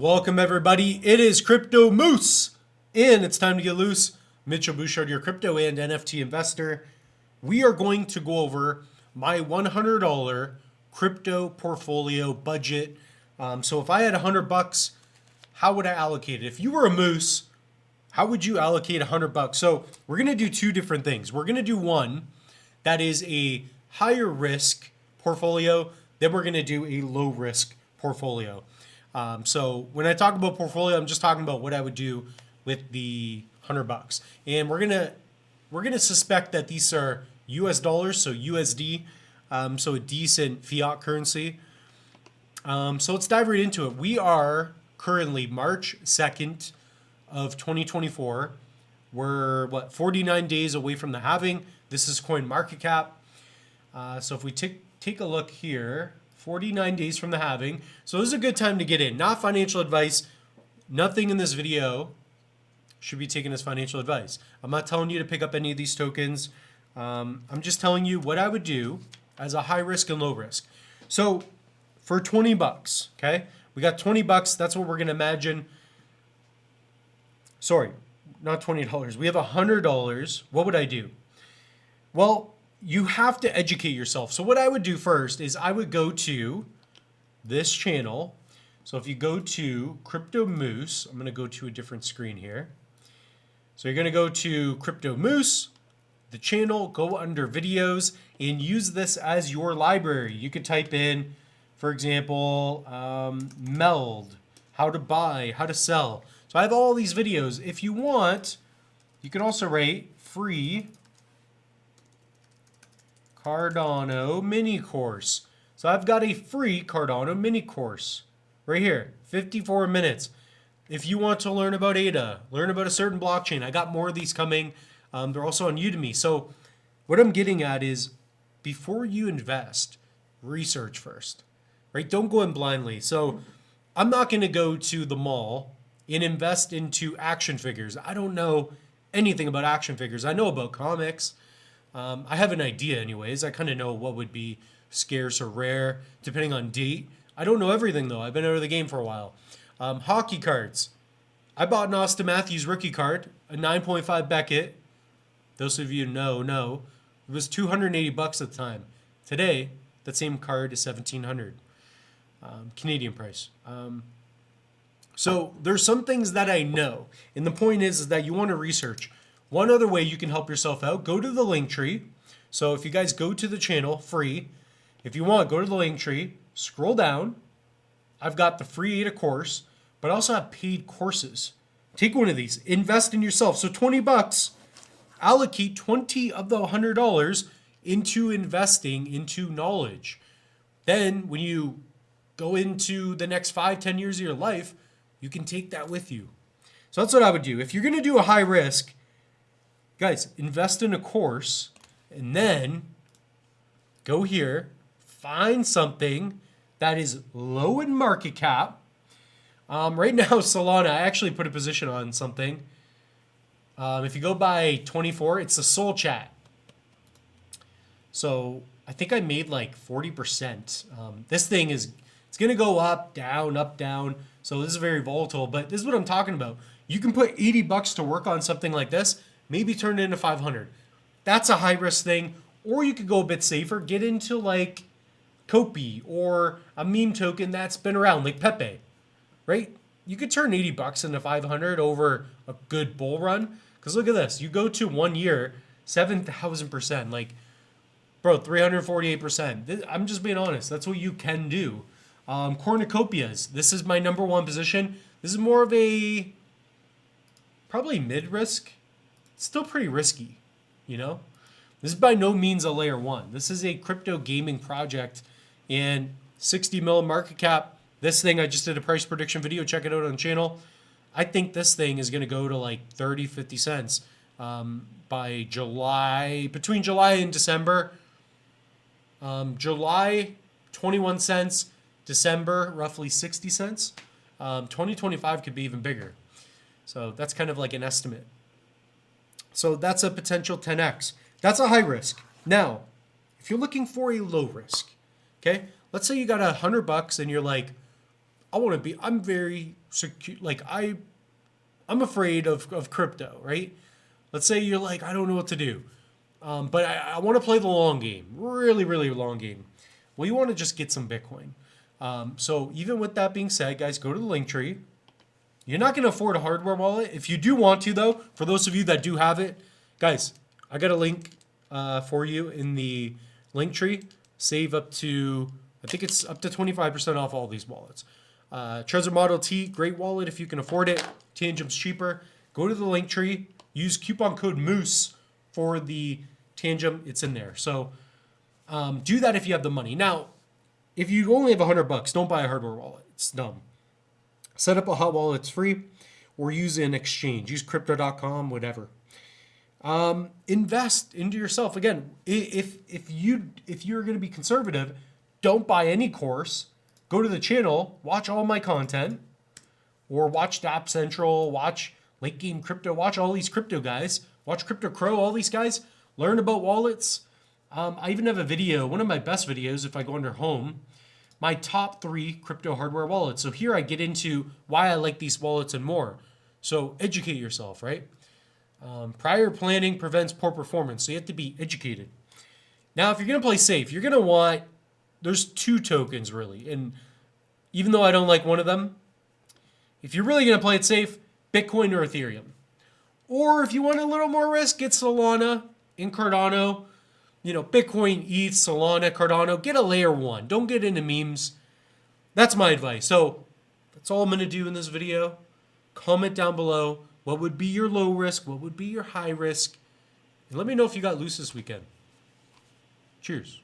Welcome everybody. It is Crypto Moose, and it's time to get loose. Mitchell Bouchard, your crypto and NFT investor. We are going to go over my $100 crypto portfolio budget. So if I had $100, how would I allocate it? If you were a moose, how would you allocate $100? So we're going to do two different things. We're going to do one that is a higher risk portfolio. Then we're going to do a low risk portfolio. So when I talk about portfolio, I'm just talking about what I would do with the $100. And we're gonna suspect that these are US dollars, so USD, so a decent fiat currency. So let's dive right into it. We are currently March 2nd of 2024. We're 49 days away from the halving. This is CoinMarketCap. So if we take a look here, 49 days from the halving. So this is a good time to get in. Not financial advice. Nothing in this video should be taken as financial advice. I'm not telling you to pick up any of these tokens. I'm just telling you what I would do as a high risk and low risk. So for $20, okay, we got $20. That's what we're going to imagine. Sorry, not $20. We have $100. What would I do? Well, you have to educate yourself. So what I would do first is I would go to this channel. So if you go to Crypto Moose, I'm going to go to a different screen here. So you're going to go to Crypto Moose, the channel, go under videos and use this as your library. You could type in, for example, meld, how to buy, how to sell. So I have all these videos. If you want, you can also rate free Cardano mini course. So I've got a free Cardano mini course right here, 54 minutes. If you want to learn about ADA, learn about a certain blockchain, I got more of these coming. They're also on Udemy. So what I'm getting at is before you invest, research first, right? Don't go in blindly. So I'm not going to go to the mall and invest into action figures. I don't know anything about action figures. I know about comics. I have an idea anyways. I kind of know what would be scarce or rare depending on date. I don't know everything though. I've been out of the game for a while. Hockey cards. I bought an Austin Matthews rookie card, a 9.5 Beckett. Those of you know, it was $280 at the time. Today, that same card is $1,700 Canadian price. So there's some things that I know. And the point is that you want to research. One other way you can help yourself out, go to the link tree. So if you guys go to the channel, free. If you want, go to the link tree, scroll down. I've got the free ADA course, but I also have paid courses. Take one of these, invest in yourself. So $20, allocate 20 of the $100 into investing into knowledge. Then when you go into the next 5-10 years of your life, you can take that with you. So that's what I would do. If you're going to do a high risk, guys, invest in a course and then go here, find something that is low in market cap. Right now, Solana, I actually put a position on something. If you go by 24, it's the Soul Chat. So I think I made like 40%. This thing it's going to go up, down. So this is very volatile, but this is what I'm talking about. You can put $80 to work on something like this. Maybe turn it into 500. That's a high risk thing. Or you could go a bit safer, get into like Kopi or a meme token that's been around, like Pepe, right? You could turn $80 into 500 over a good bull run. Because look at this. You go to 1 year, 7,000%. Like, bro, 348%. I'm just being honest. That's what you can do. Cornucopias. This is my number one position. This is more of a probably mid-risk. Still pretty risky, you know? This is by no means a layer one. This is a crypto gaming project and 60 mil market cap. This thing, I just did a price prediction video. Check it out on the channel. I think this thing is going to go to like 30, 50 cents by July, between July and December. July, 21 cents. December, roughly 60 cents. 2025 could be even bigger. So that's kind of like an estimate. So that's a potential 10x. That's a high risk. Now, if you're looking for a low risk, okay, let's say you got $100 and you're like, I'm very secure. Like I'm afraid of crypto, right? Let's say you're like, I don't know what to do. But I want to play the long game, really, really long game. Well, you want to just get some Bitcoin. So even with that being said, guys, go to the link tree. You're not going to afford a hardware wallet. If you do want to, though, for those of you that do have it, guys, I got a link for you in the link tree. Save up to, I think it's up to 25% off all these wallets. Trezor Model T, great wallet if you can afford it. Tangent's cheaper. Go to the link tree. Use coupon code MOOSE for the Tangent. It's in there. So do that if you have the money. Now, if you only have $100, don't buy a hardware wallet. It's dumb. Set up a hot wallet. It's free. Or use an exchange. Use crypto.com, whatever. Invest into yourself. Again, if you're going to be conservative, don't buy any course. Go to the channel, watch all my content, or watch Dapp Central, watch Late Game Crypto, watch all these crypto guys, watch Crypto Crow, all these guys. Learn about wallets. I even have a video, one of my best videos, if I go under home, my top 3 crypto hardware wallets. So here I get into why I like these wallets and more. So educate yourself, right? Prior planning prevents poor performance. So you have to be educated. Now, if you're going to play safe, you're going to want, there's 2 tokens really. And even though I don't like one of them, if you're really going to play it safe, Bitcoin or Ethereum. Or if you want a little more risk, get Solana and Cardano. You know, Bitcoin, ETH, Solana, Cardano. Get a layer 1. Don't get into memes. That's my advice. So that's all I'm going to do in this video. Comment down below. What would be your low risk? What would be your high risk? And let me know if you got loose this weekend. Cheers.